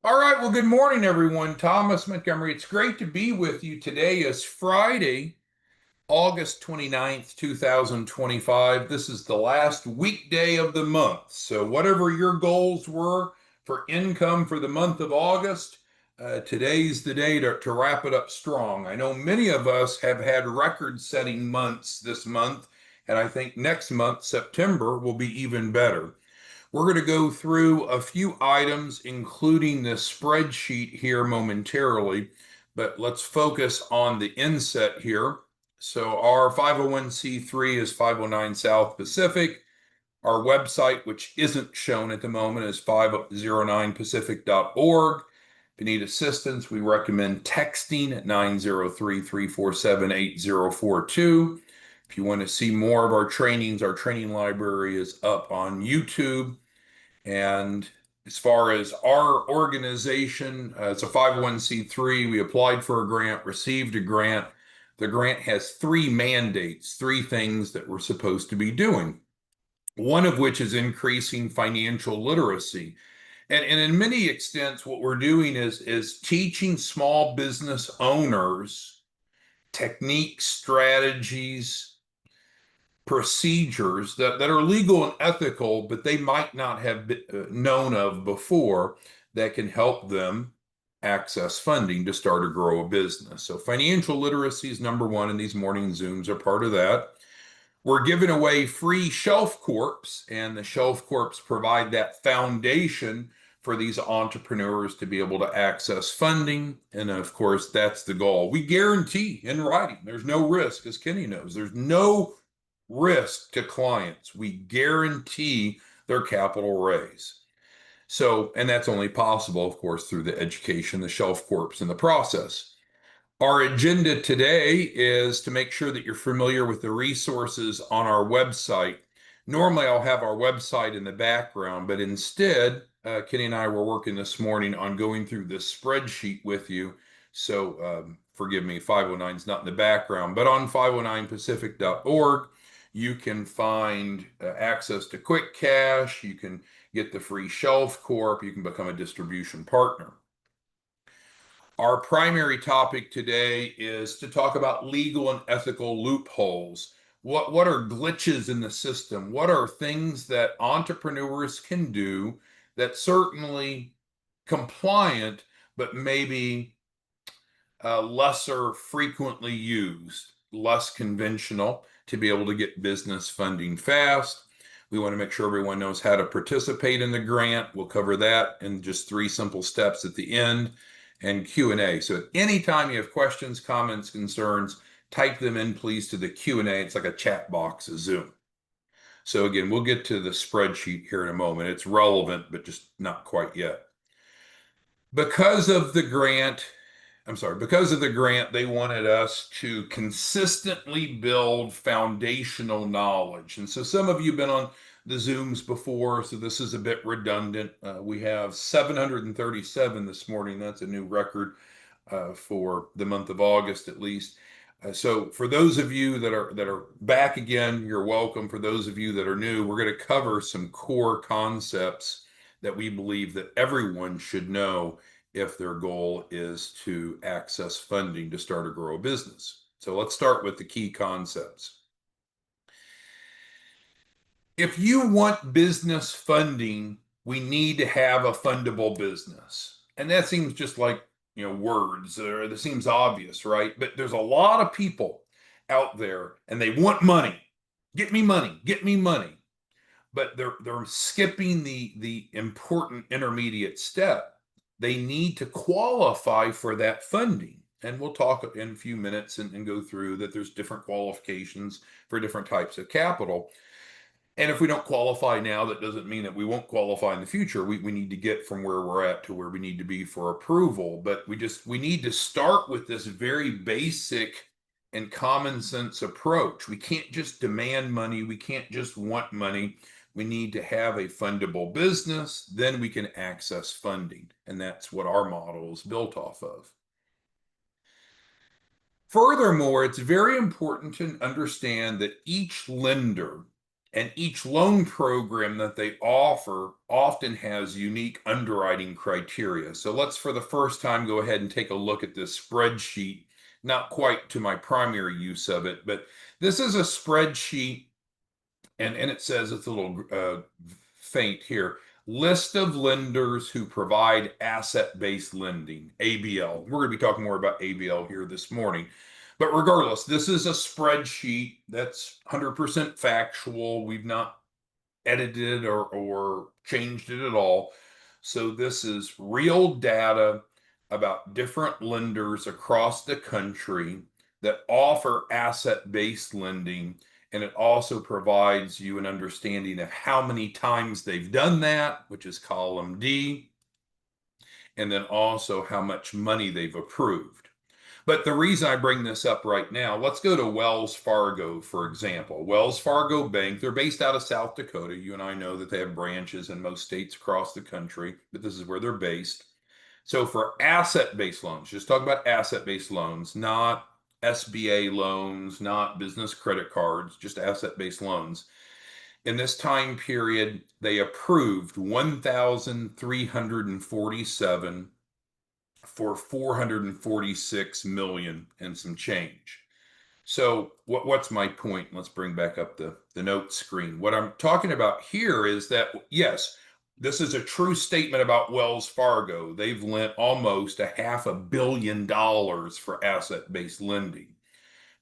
All right, well, good morning, everyone. Thomas Montgomery. It's great to be with you. Today is Friday, August 29th, 2025. This is the last weekday of the month. So, whatever your goals were for income for the month of August, today's the day to wrap it up strong. I know many of us have had record-setting months this month, and I think next month, September, will be even better. We're going to go through a few items, including this spreadsheet here momentarily, but let's focus on the inset here. So our 501c3 is 509 South Pacific. Our website, which isn't shown at the moment, is 509pacific.org. If you need assistance, we recommend texting at 903-347-8042. If you want to see more of our trainings, our training library is up on YouTube. And as far as our organization, it's a 501c3. We applied for a grant, received a grant. The grant has three mandates, three things that we're supposed to be doing, one of which is increasing financial literacy. And in many extents, what we're doing is teaching small business owners techniques, strategies, procedures that are legal and ethical, but they might not have been, known of before that can help them access funding to start or grow a business. So financial literacy is number one, and these morning Zooms are part of that. We're giving away free shelf corps, and the shelf corps provide that foundation for these entrepreneurs to be able to access funding. And of course, that's the goal. We guarantee in writing, there's no risk, as Kenny knows, there's no risk to clients. We guarantee their capital raise. So, and that's only possible, of course, through the education, the shelf corps, and the process. Our agenda today is to make sure that you're familiar with the resources on our website. Normally, I'll have our website in the background, but instead, Kenny and I were working this morning on going through this spreadsheet with you. So forgive me, 509 is not in the background, but on 509pacific.org, you can find access to Quick Cash. You can get the free Shelf Corp. You can become a distribution partner. Our primary topic today is to talk about legal and ethical loopholes. What are glitches in the system? What are things that entrepreneurs can do that certainly compliant, but maybe lesser frequently used, less conventional to be able to get business funding fast? We want to make sure everyone knows how to participate in the grant. We'll cover that in just three simple steps at the end, and Q&A. So at any time you have questions, comments, concerns, type them in, please, to the Q&A. It's like a chat box of Zoom. So again, we'll get to the spreadsheet here in a moment. It's relevant, but just not quite yet. Because of the grant, because of the grant, they wanted us to consistently build foundational knowledge. And so some of you have been on the Zooms before, so this is a bit redundant. We have 737 this morning. That's a new record for the month of August, at least. So for those of you that are back again, you're welcome. For those of you that are new, we're going to cover some core concepts that we believe that everyone should know if their goal is to access funding to start or grow a business. So let's start with the key concepts. If you want business funding, we need to have a fundable business. And that seems just like, words, or that seems obvious, right? But there's a lot of people out there and they want money. Get me money, get me money. But they're skipping the important intermediate step. They need to qualify for that funding. And we'll talk in a few minutes and go through that there's different qualifications for different types of capital. And if we don't qualify now, that doesn't mean that we won't qualify in the future. We need to get from where we're at to where we need to be for approval. But we need to start with this very basic and common sense approach. We can't just demand money. We can't just want money. We need to have a fundable business. Then we can access funding. And that's what our model is built off of. Furthermore, it's very important to understand that each lender And each loan program that they offer often has unique underwriting criteria. So let's, for the first time, go ahead and take a look at this spreadsheet. Not quite to my primary use of it, but this is a spreadsheet, and it says, it's a little faint here, list of lenders who provide asset-based lending, ABL. We're going to be talking more about ABL here this morning. But regardless, this is a spreadsheet that's 100% factual. We've not edited or changed it at all. So this is real data about different lenders across the country that offer asset-based lending. And it also provides you an understanding of how many times they've done that, which is column D, and then also how much money they've approved. But the reason I bring this up right now, let's go to Wells Fargo, for example. Wells Fargo Bank, they're based out of South Dakota. You and I know that they have branches in most states across the country, but this is where they're based. So for asset-based loans, just talk about asset-based loans, not SBA loans, not business credit cards, just asset-based loans. In this time period, they approved 1,347 for 446 million and some change. So what's my point? Let's bring back up the note screen. What I'm talking about here is that, yes, this is a true statement about Wells Fargo. They've lent almost $500 million for asset-based lending.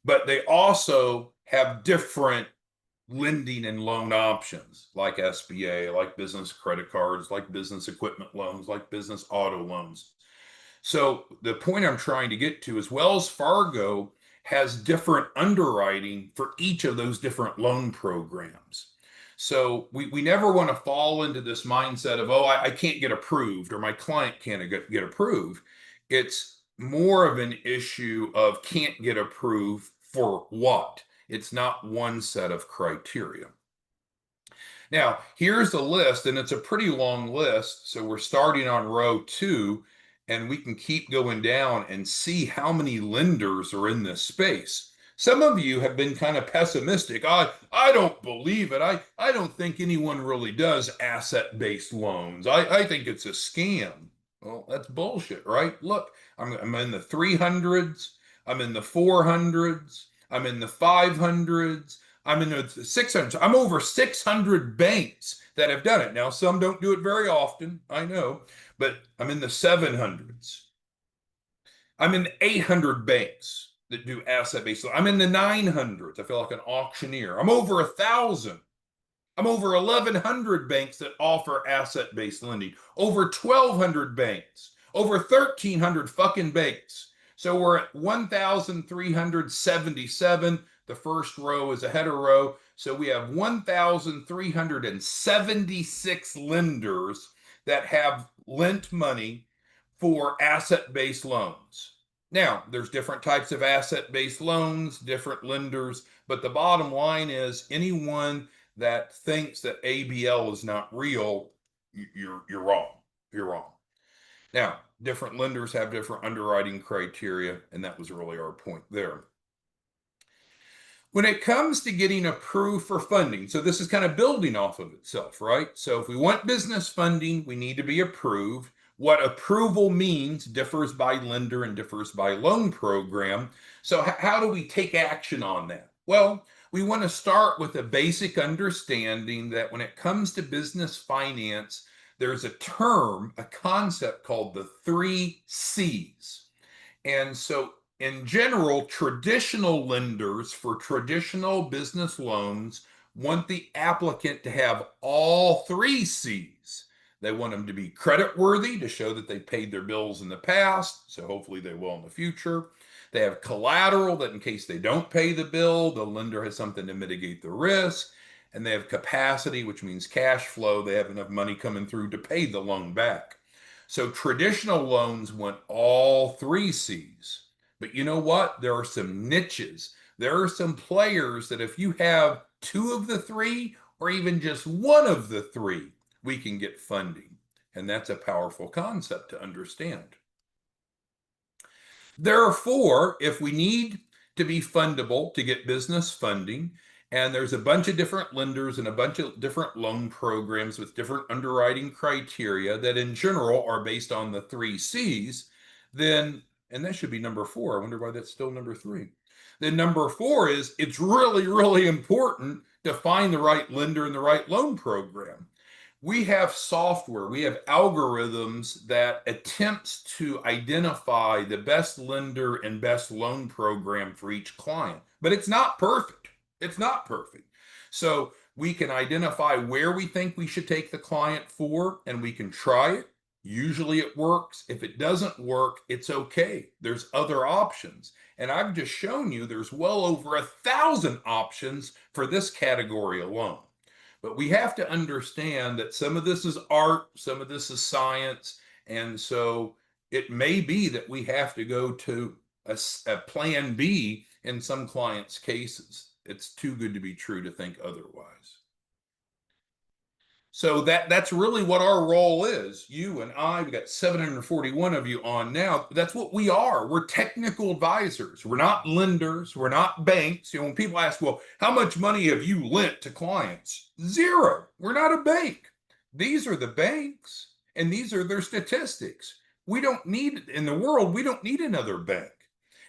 But they also have different lending and loan options like SBA, like business credit cards, like business equipment loans, like business auto loans. So the point I'm trying to get to is Wells Fargo has different underwriting for each of those different loan programs. So we never want to fall into this mindset of, oh, I can't get approved or my client can't get approved. It's more of an issue of can't get approved for what? It's not one set of criteria. Now, here's the list, and it's a pretty long list. So we're starting on row 2, and we can keep going down and see how many lenders are in this space. Some of you have been kind of pessimistic. I don't believe it. I don't think anyone really does asset-based loans. I think it's a scam. Well, that's bullshit, right? Look, I'm in the 300s. I'm in the 400s. I'm in the 500s. I'm in the 600s. I'm over 600 banks that have done it. Now, some don't do it very often, I know, but I'm in the 700s. I'm in 800 banks that do asset-based. I'm in the 900s. I feel like an auctioneer. I'm over 1,000. I'm over 1,100 banks that offer asset-based lending. Over 1,200 banks. Over 1,300 fucking banks. So we're at 1,377. The first row is a header row. So we have 1,376 lenders that have lent money for asset-based loans. Now, there's different types of asset-based loans, different lenders, but the bottom line is anyone that thinks that ABL is not real, you're wrong. You're wrong. Now, different lenders have different underwriting criteria, and that was really our point there. When it comes to getting approved for funding, so this is kind of building off of itself, right? So if we want business funding, we need to be approved. What approval means differs by lender and differs by loan program. So how do we take action on that? Well, we want to start with a basic understanding that when it comes to business finance, there's a term, a concept called the 3 C's. And so in general, traditional lenders for traditional business loans want the applicant to have all 3 C's. They want them to be creditworthy to show that they paid their bills in the past, so hopefully they will in the future. They have collateral that in case they don't pay the bill, the lender has something to mitigate the risk. And they have capacity, which means cash flow. They have enough money coming through to pay the loan back. So traditional loans want all 3 C's. But you know what? There are some niches. There are some players that if you have 2 of the 3 or even just 1 of the 3, we can get funding. And that's a powerful concept to understand. Therefore, if we need to be fundable to get business funding, And there's a bunch of different lenders and a bunch of different loan programs with different underwriting criteria that in general are based on the three C's. Then, and that should be number four. I wonder why that's still number three. Then number four is it's really, really important to find the right lender and the right loan program. We have software, we have algorithms that attempts to identify the best lender and best loan program for each client, but it's not perfect. It's not perfect. So we can identify where we think we should take the client for, and we can try it. Usually it works. If it doesn't work, it's okay. There's other options. And I've just shown you there's well over 1,000 options for this category alone. But we have to understand that some of this is art, some of this is science. And so it may be that we have to go to a plan B in some clients' cases. It's too good to be true to think otherwise. So that's really what our role is. You and I, we got 741 of you on now. That's what we are. We're technical advisors. We're not lenders. We're not banks. You know, when people ask, well, how much money have you lent to clients? Zero. We're not a bank. These are the banks, and these are their statistics. We don't need, in the world, we don't need another bank.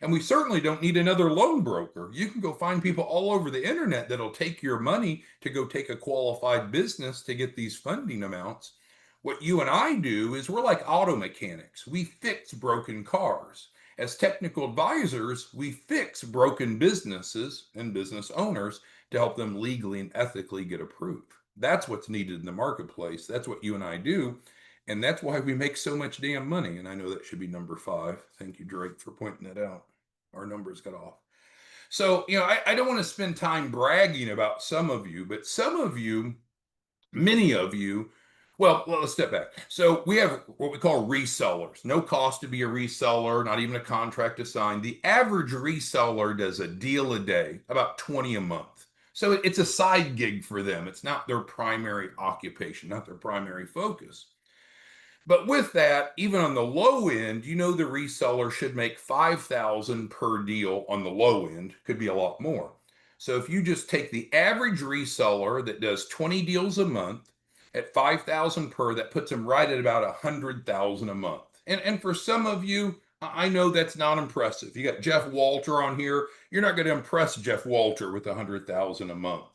And we certainly don't need another loan broker. You can go find people all over the internet that'll take your money to go take a qualified business to get these funding amounts. What you and I do is we're like auto mechanics. We fix broken cars. As technical advisors, we fix broken businesses and business owners to help them legally and ethically get approved. That's what's needed in the marketplace. That's what you and I do. And that's why we make so much damn money. And I know that should be number 5. Thank you, Drake, for pointing that out. Our numbers got off. So, you know, I don't want to spend time bragging about some of you, but some of you, many of you, well, let's step back. So we have what we call resellers. No cost to be a reseller, not even a contract to sign. The average reseller does a deal a day, about 20 a month. So it's a side gig for them. It's not their primary occupation, not their primary focus. But with that, even on the low end, you know the reseller should make $5,000 per deal on the low end, could be a lot more. So if you just take the average reseller that does 20 deals a month at $5,000 per, that puts them right at about $100,000 a month. And for some of you, I know that's not impressive. You got Jeff Walter on here. You're not going to impress Jeff Walter with $100,000 a month.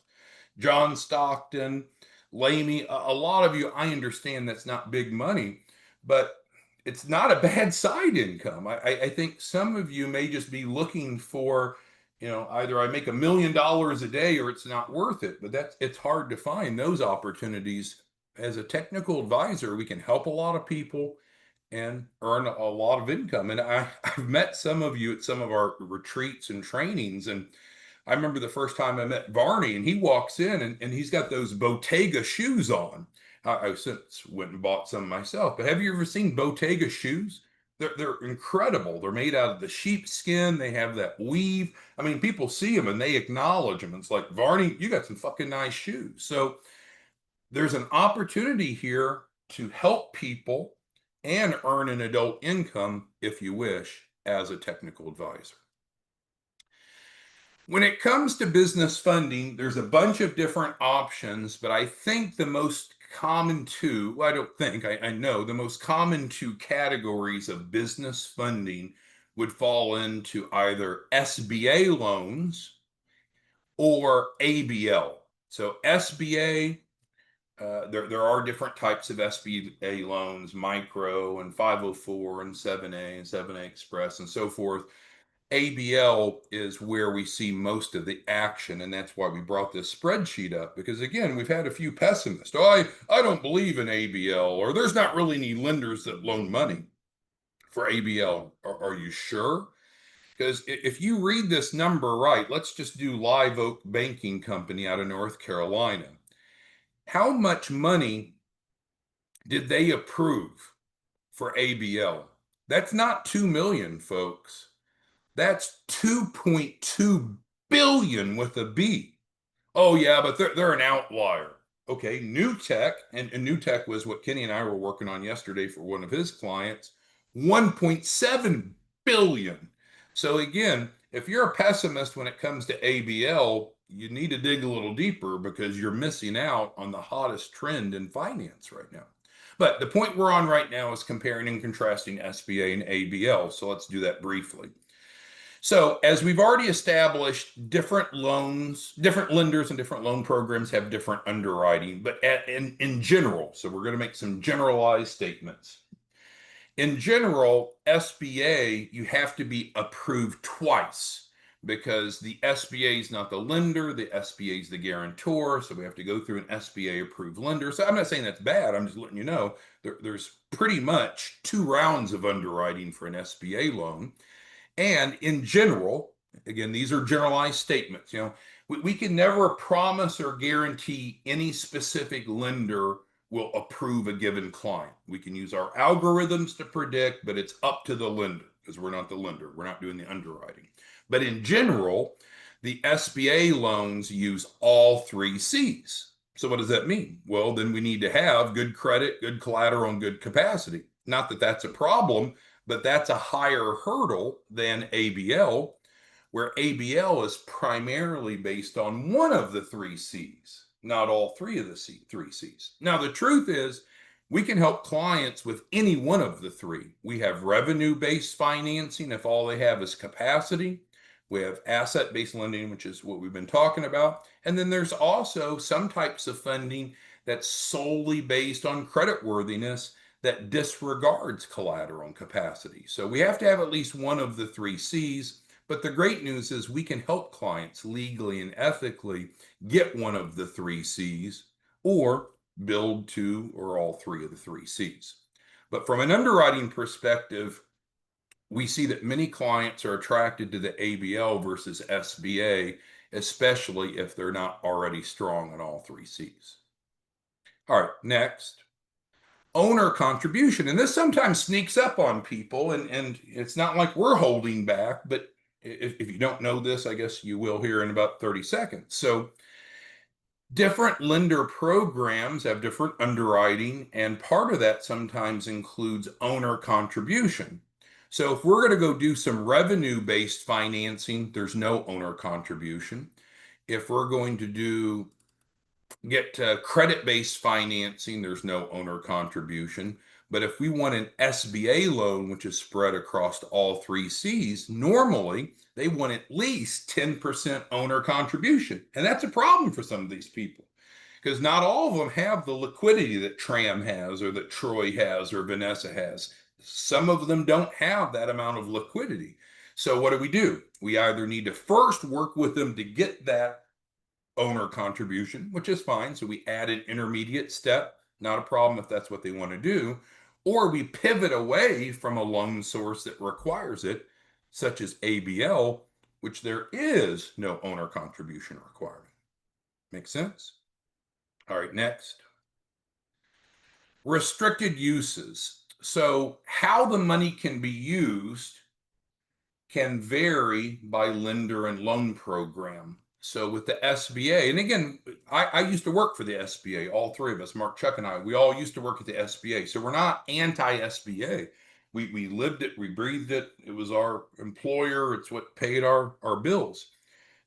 John Stockton, Lamy, a lot of you, I understand that's not big money, but it's not a bad side income. I think some of you may just be looking for, you know, either I make $1 million a day or it's not worth it, but it's hard to find those opportunities. As a technical advisor, we can help a lot of people and earn a lot of income. And I've met some of you at some of our retreats and trainings, and I remember the first time I met Varney, and he walks in and he's got those Bottega shoes on. I since went and bought some myself, but have you ever seen Bottega shoes? They're incredible. They're made out of the sheepskin. They have that weave. I mean, people see them and they acknowledge them. It's like, Varney, you got some fucking nice shoes. So there's an opportunity here to help people and earn an adult income, if you wish, as a technical advisor. When it comes to business funding, there's a bunch of different options, but I think the most common two, well, I don't think, I know the most common two categories of business funding would fall into either SBA loans or ABL. So SBA, there are different types of SBA loans, micro and 504 and 7A and 7A Express and so forth. ABL is where we see most of the action, and that's why we brought this spreadsheet up, because again, we've had a few pessimists. Oh, I don't believe in ABL, or there's not really any lenders that loan money for ABL. Are you sure? Because if you read this number right, let's just do Live Oak Banking Company out of North Carolina. How much money did they approve for ABL? That's not 2 million, folks. That's 2.2 billion with a B. Oh yeah, but they're an outlier. Okay, New Tech, and New Tech was what Kenny and I were working on yesterday for one of his clients, 1.7 billion. So again, if you're a pessimist when it comes to ABL, you need to dig a little deeper because you're missing out on the hottest trend in finance right now. But the point we're on right now is comparing and contrasting SBA and ABL. So let's do that briefly. So, as we've already established, different loans, different lenders and different loan programs have different underwriting, but in general, so we're going to make some generalized statements. In general, SBA, you have to be approved twice because the SBA is not the lender, the SBA is the guarantor. So we have to go through an SBA approved lender. So I'm not saying that's bad. I'm just letting you know there's pretty much 2 rounds of underwriting for an SBA loan. And in general, again, these are generalized statements. We can never promise or guarantee any specific lender will approve a given client. We can use our algorithms to predict, but it's up to the lender because we're not the lender. We're not doing the underwriting. But in general, the SBA loans use all 3 C's. So what does that mean? Well, then we need to have good credit, good collateral, and good capacity. Not that that's a problem, but that's a higher hurdle than ABL, where ABL is primarily based on one of the 3 C's, not all 3 of the 3 C's. Now, the truth is, we can help clients with any one of the 3. We have revenue-based financing if all they have is capacity. We have asset-based lending, which is what we've been talking about. And then there's also some types of funding that's solely based on creditworthiness that disregards collateral and capacity. So we have to have at least one of the 3 C's. But the great news is we can help clients legally and ethically get one of the 3 C's or build 2 or all 3 of the 3 C's. But from an underwriting perspective, we see that many clients are attracted to the ABL versus SBA, especially if they're not already strong in all 3 C's. All right, next. Owner contribution. And this sometimes sneaks up on people, and it's not like we're holding back, but if you don't know this, I guess you will here in about 30 seconds. So different lender programs have different underwriting, and part of that sometimes includes owner contribution. So if we're going to go do some revenue-based financing, there's no owner contribution. If we're going to get credit-based financing, there's no owner contribution. But if we want an SBA loan, which is spread across all 3 C's, normally they want at least 10% owner contribution. And that's a problem for some of these people because not all of them have the liquidity that Tram has or that Troy has or Vanessa has. Some of them don't have that amount of liquidity. So what do? We either need to first work with them to get that owner contribution, which is fine. So we add an intermediate step, not a problem if that's what they want to do, or we pivot away from a loan source that requires it, such as ABL, which there is no owner contribution requirement. Make sense? All right, next. Restricted uses. So how the money can be used can vary by lender and loan program. So with the SBA, and again, I used to work for the SBA, all 3 of us, Mark, Chuck, and I, we all used to work at the SBA. So we're not anti-SBA. We lived it, we breathed it. It was our employer. It's what paid our bills.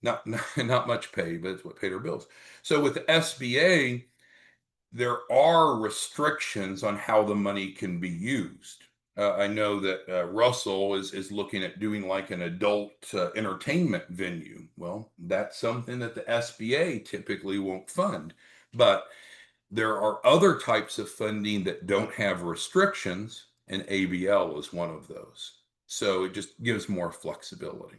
Not much pay, but it's what paid our bills. So with the SBA, there are restrictions on how the money can be used. I know that Russell is looking at doing like an adult entertainment venue. Well, that's something that the SBA typically won't fund. But there are other types of funding that don't have restrictions, and ABL is one of those. So it just gives more flexibility.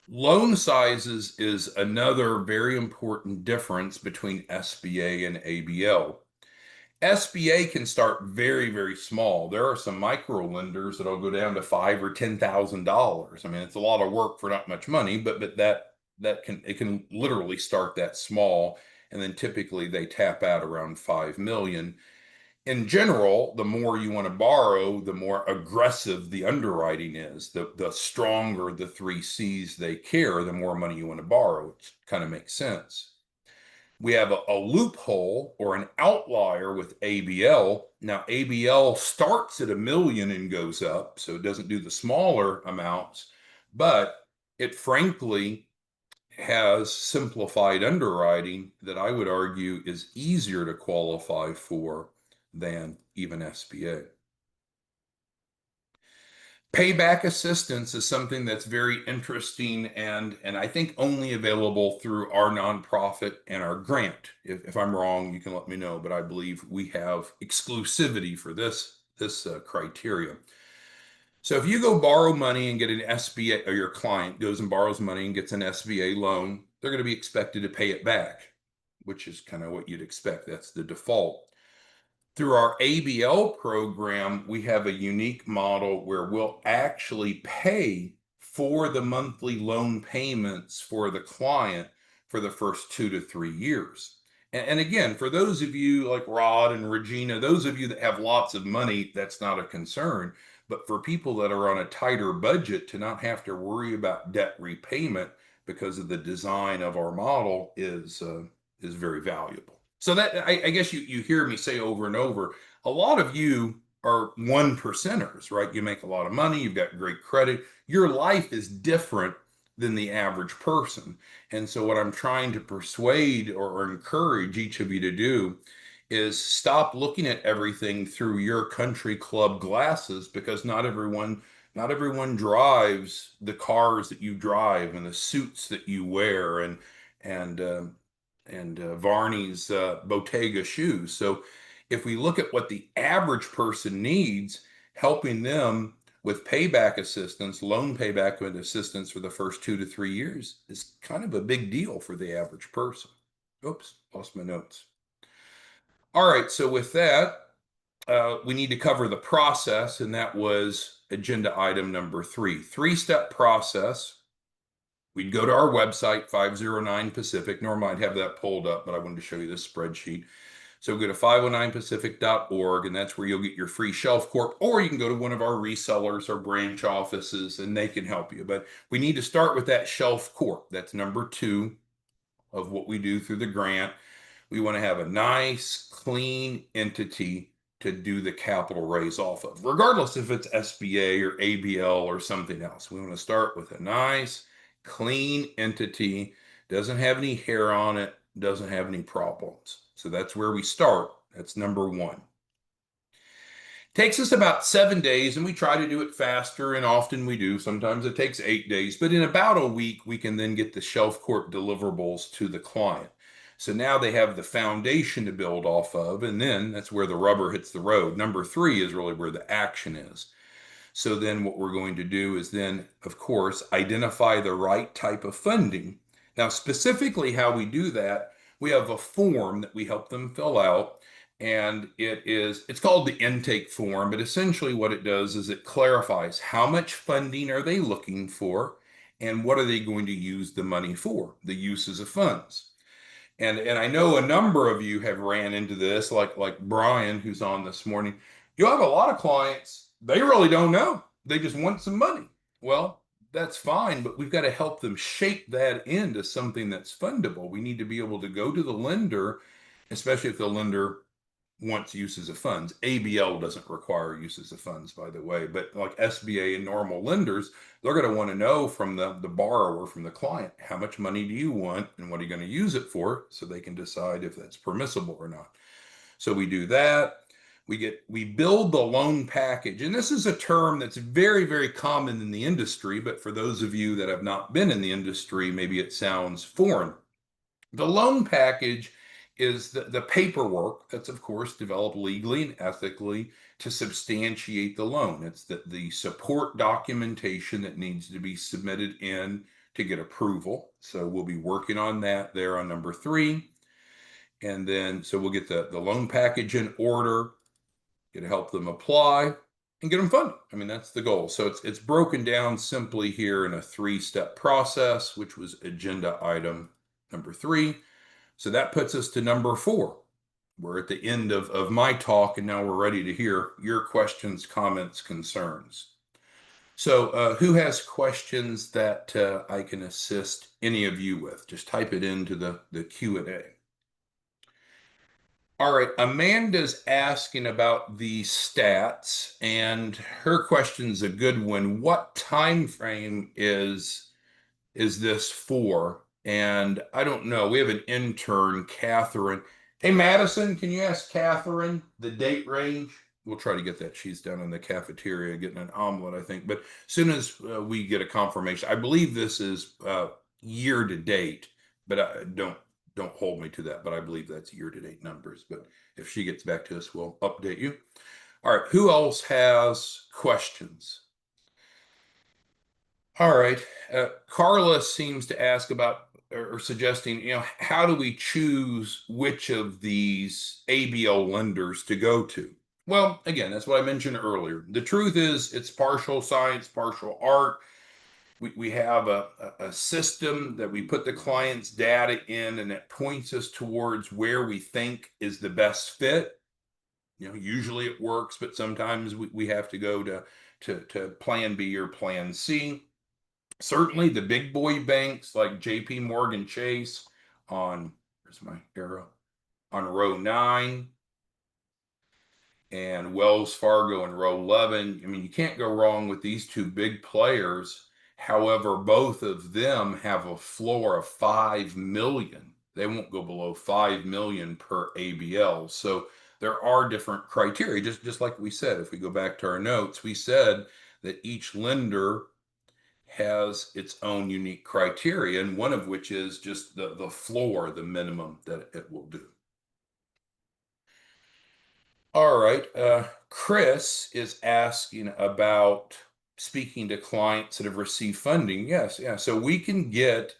Loan sizes is another very important difference between SBA and ABL. SBA can start very, very small. There are some micro lenders that'll go down to $5,000 or $10,000. I mean, it's a lot of work for not much money, but it can literally start that small, and then typically they tap out around 5 million. In general, the more you want to borrow, the more aggressive the underwriting is. The stronger the 3 C's they care, the more money you want to borrow. It kind of makes sense. We have a loophole or an outlier with ABL. Now, ABL starts at 1 million and goes up, so it doesn't do the smaller amounts, but it frankly has simplified underwriting that I would argue is easier to qualify for than even SBA. Payback assistance is something that's very interesting and I think only available through our nonprofit and our grant. If I'm wrong, you can let me know, but I believe we have exclusivity for this criteria. So if you go borrow money and get an SBA, or your client goes and borrows money and gets an SBA loan, they're going to be expected to pay it back, which is kind of what you'd expect. That's the default. Through our ABL program, we have a unique model where we'll actually pay for the monthly loan payments for the client for the first 2 to 3 years. And again, for those of you like Rod and Regina, those of you that have lots of money, that's not a concern. But for people that are on a tighter budget, to not have to worry about debt repayment because of the design of our model is very valuable. So that I guess you hear me say over and over, a lot of you are one percenters, right? You make a lot of money, you've got great credit. Your life is different than the average person. And so what I'm trying to persuade or encourage each of you to do is stop looking at everything through your country club glasses, because not everyone drives the cars that you drive and the suits that you wear and Varney's Bottega shoes. So if we look at what the average person needs, helping them with payback assistance, loan payback with assistance for the first 2 to 3 years is kind of a big deal for the average person. Oops, lost my notes. All right, so with that, we need to cover the process, and that was agenda item number 3. 3-step process. We'd go to our website, 509 Pacific. Normally I'd have that pulled up, but I wanted to show you this spreadsheet. So go to 509pacific.org, and that's where you'll get your free shelf corp, or you can go to one of our resellers or branch offices, and they can help you. But we need to start with that shelf corp. That's number 2 of what we do through the grant. We want to have a nice, clean entity to do the capital raise off of, regardless if it's SBA or ABL or something else. We want to start with a nice, clean entity, doesn't have any hair on it, doesn't have any problems. So that's where we start. That's number 1. Takes us about 7 days, and we try to do it faster, and often we do. Sometimes it takes 8 days, but in about a week, we can then get the shelf corp deliverables to the client. So now they have the foundation to build off of, and then that's where the rubber hits the road. Number 3 is really where the action is. So then what we're going to do is then, of course, identify the right type of funding. Now, specifically how we do that, we have a form that we help them fill out, and it's called the intake form, but essentially what it does is it clarifies how much funding are they looking for and what are they going to use the money for, the uses of funds. And I know a number of you have ran into this, like Brian, who's on this morning. You'll have a lot of clients, they really don't know. They just want some money. Well, that's fine, but we've got to help them shape that into something that's fundable. We need to be able to go to the lender, especially if the lender wants uses of funds. ABL doesn't require uses of funds, by the way, but like SBA and normal lenders, they're going to want to know from the borrower, from the client, how much money do you want and what are you going to use it for, so they can decide if that's permissible or not. So we do that. We build the loan package, and this is a term that's very, very common in the industry, but for those of you that have not been in the industry, maybe it sounds foreign. The loan package is the paperwork that's, of course, developed legally and ethically to substantiate the loan. It's the support documentation that needs to be submitted in to get approval. So we'll be working on that there on number 3. And then, so we'll get the loan package in order, get to help them apply and get them funded. I mean, that's the goal. So it's broken down simply here in a 3-step process, which was agenda item number 3. So that puts us to number 4. We're at the end of my talk, and now we're ready to hear your questions, comments, concerns. So who has questions that I can assist any of you with? Just type it into the Q&A. All right, Amanda's asking about the stats, and her question's a good one. What time frame is this for? And I don't know. We have an intern, Catherine. Hey, Madison, can you ask Catherine the date range? We'll try to get that. She's down in the cafeteria getting an omelet, I think. But as soon as we get a confirmation, I believe this is year to date, but don't hold me to that. But I believe that's year to date numbers. But if she gets back to us, we'll update you. All right. Who else has questions? All right. Carla seems to ask about or suggesting, how do we choose which of these ABL lenders to go to? Well, again, that's what I mentioned earlier. The truth is, it's partial science, partial art. We have a system that we put the client's data in, and it points us towards where we think is the best fit. Usually it works, but sometimes we have to go to plan B or plan C. Certainly the big boy banks like JP Morgan Chase on, where's my arrow, on row 9, and Wells Fargo in row 11. I mean, you can't go wrong with these two big players. However, both of them have a floor of 5 million. They won't go below 5 million per ABL. So there are different criteria. Just like we said, if we go back to our notes, we said that each lender has its own unique criteria, and one of which is just the floor, the minimum that it will do. All right. Chris is asking about speaking to clients that have received funding. Yes, yeah. So we can get,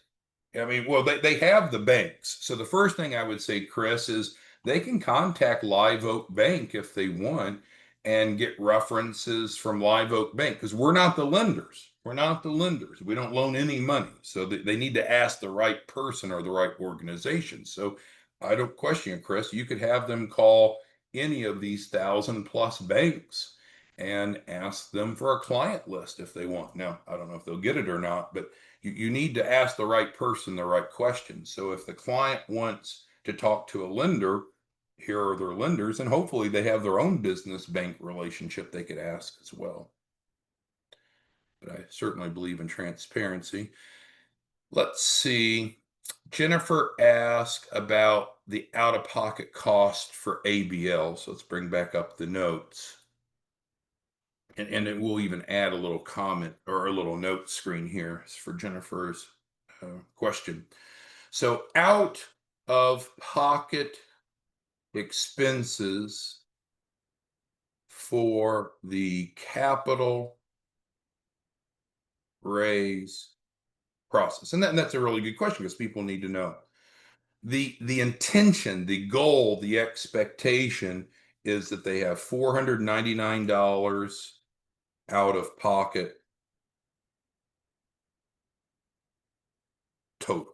I mean, well, they have the banks. So the first thing I would say, Chris, is they can contact Live Oak Bank if they want and get references from Live Oak Bank, because we're not the lenders. We're not the lenders. We don't loan any money. So they need to ask the right person or the right organization. So I don't question it, Chris. You could have them call any of these 1,000+ banks and ask them for a client list if they want. Now, I don't know if they'll get it or not, but you need to ask the right person the right questions. So if the client wants to talk to a lender, here are their lenders, and hopefully they have their own business bank relationship they could ask as well. But I certainly believe in transparency. Let's see. Jennifer asked about the out-of-pocket cost for ABL. So let's bring back up the notes. And it will even add a little comment or a little note screen here for Jennifer's question. So out of pocket expenses for the capital raise process. And that's a really good question because people need to know. The intention, the goal, the expectation is that they have $499 out of pocket total.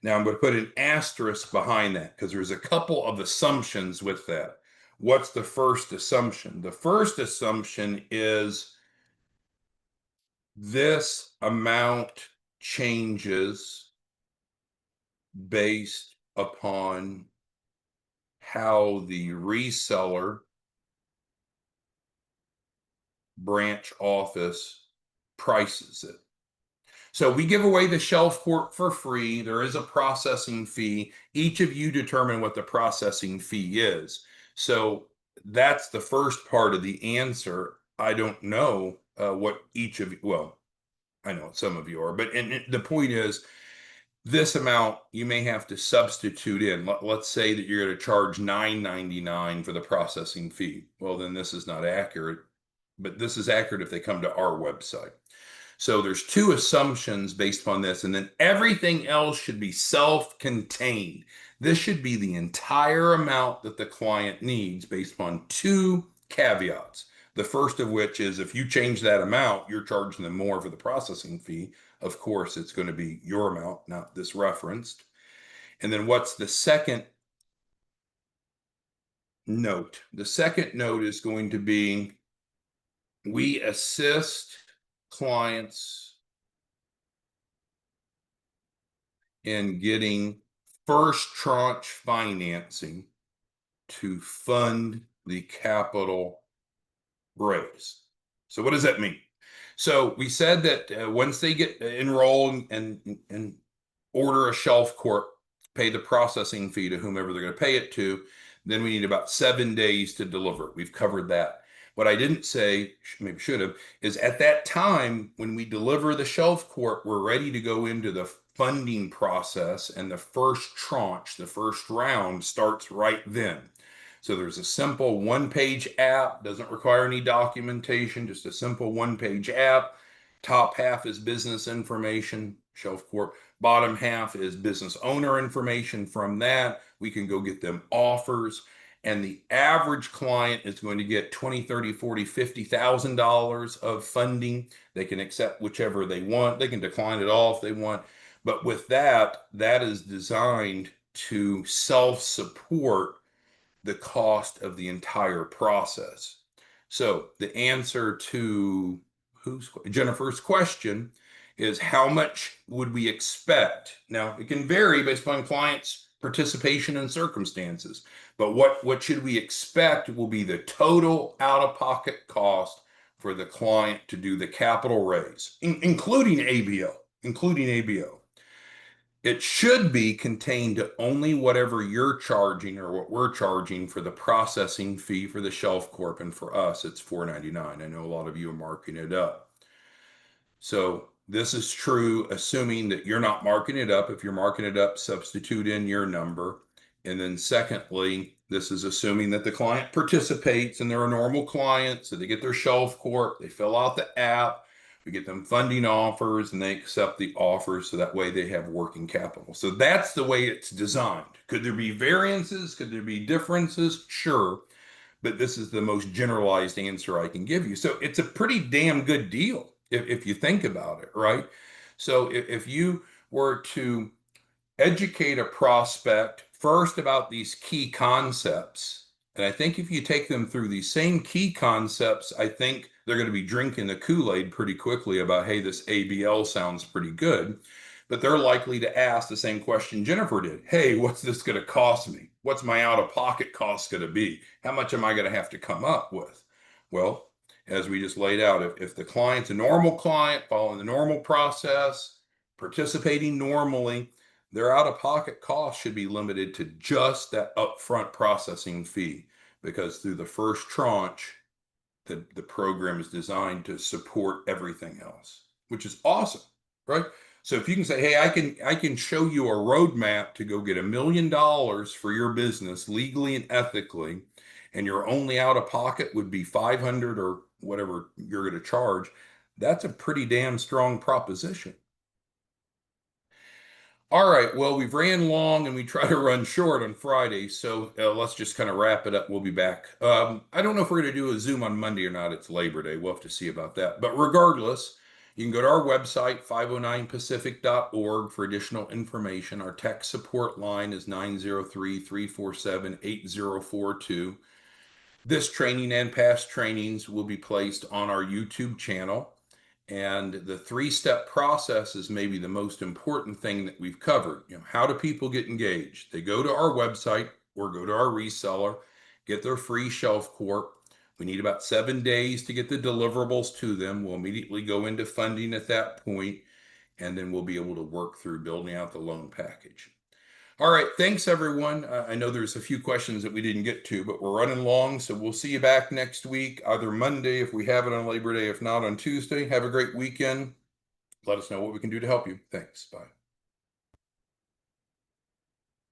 Now I'm going to put an asterisk behind that because there's a couple of assumptions with that. What's the first assumption? The first assumption is this amount changes based upon how the reseller branch office prices it. So we give away the shelf quote for free. There is a processing fee. Each of you determine what the processing fee is. So that's the first part of the answer. I don't know what each of you, well, I know some of you are, but the point is this amount you may have to substitute in. Let's say that you're going to charge $9.99 for the processing fee. Well, then this is not accurate, but this is accurate if they come to our website. So there's two assumptions based upon this, and then everything else should be self-contained. This should be the entire amount that the client needs based upon two caveats. The first of which is if you change that amount, you're charging them more for the processing fee. Of course, it's going to be your amount, not this referenced. And then what's the second note? The second note is going to be we assist clients in getting first tranche financing to fund the capital raise. So what does that mean? So we said that once they get enrolled and order a shelf court, pay the processing fee to whomever they're going to pay it to. Then we need about 7 days to deliver. We've covered that. What I didn't say, maybe should have, is at that time when we deliver the shelf court, we're ready to go into the funding process, and the first tranche, the first round, starts right then. So there's a simple one-page app, doesn't require any documentation, just a simple one-page app. Top half is business information, shelf court. Bottom half is business owner information. From that, we can go get them offers. And the average client is going to get $20, $30, $40, $50,000 of funding. They can accept whichever they want. They can decline it all if they want. But with that, that is designed to self-support the cost of the entire process. So the answer to Jennifer's question is, how much would we expect? Now, it can vary based upon clients' participation and circumstances, but what should we expect will be the total out-of-pocket cost for the client to do the capital raise, including ABO. It should be contained to only whatever you're charging or what we're charging for the processing fee for the shelf corp, and for us it's $4.99. I know a lot of you are marking it up. So this is true assuming that you're not marking it up. If you're marking it up, substitute in your number. And then secondly, this is assuming that the client participates and they're a normal client, so they get their shelf corp, they fill out the app, we get them funding offers, and they accept the offers, so that way they have working capital. So that's the way it's designed. Could there be variances? Could there be differences? Sure. But this is the most generalized answer I can give you. So it's a pretty damn good deal if you think about it, right? So if you were to educate a prospect first about these key concepts, and I think if you take them through these same key concepts, I think they're going to be drinking the Kool-Aid pretty quickly about, hey, this ABL sounds pretty good. But they're likely to ask the same question Jennifer did. Hey, what's this going to cost me? What's my out-of-pocket cost going to be? How much am I going to have to come up with? Well, as we just laid out, if the client's a normal client, following the normal process, participating normally, their out-of-pocket cost should be limited to just that upfront processing fee, because through the first tranche, the program is designed to support everything else, which is awesome, right? So if you can say, hey, I can show you a roadmap to go get $1 million for your business legally and ethically, and your only out-of-pocket would be $500 or whatever you're going to charge, that's a pretty damn strong proposition. All right, well, we've ran long and we try to run short on Friday, so let's just kind of wrap it up. We'll be back. I don't know if we're going to do a Zoom on Monday or not. It's Labor Day. We'll have to see about that. But regardless, you can go to our website, 509pacific.org, for additional information. Our tech support line is 903-347-8042. This training and past trainings will be placed on our YouTube channel. And the three-step process is maybe the most important thing that we've covered. How do people get engaged? They go to our website or go to our reseller, get their free shelf corp. We need about 7 days to get the deliverables to them. We'll immediately go into funding at that point, and then we'll be able to work through building out the loan package. All right, thanks everyone. I know there's a few questions that we didn't get to, but we're running long, so we'll see you back next week, either Monday if we have it on Labor Day, if not on Tuesday. Have a great weekend. Let us know what we can do to help you. Thanks. Bye.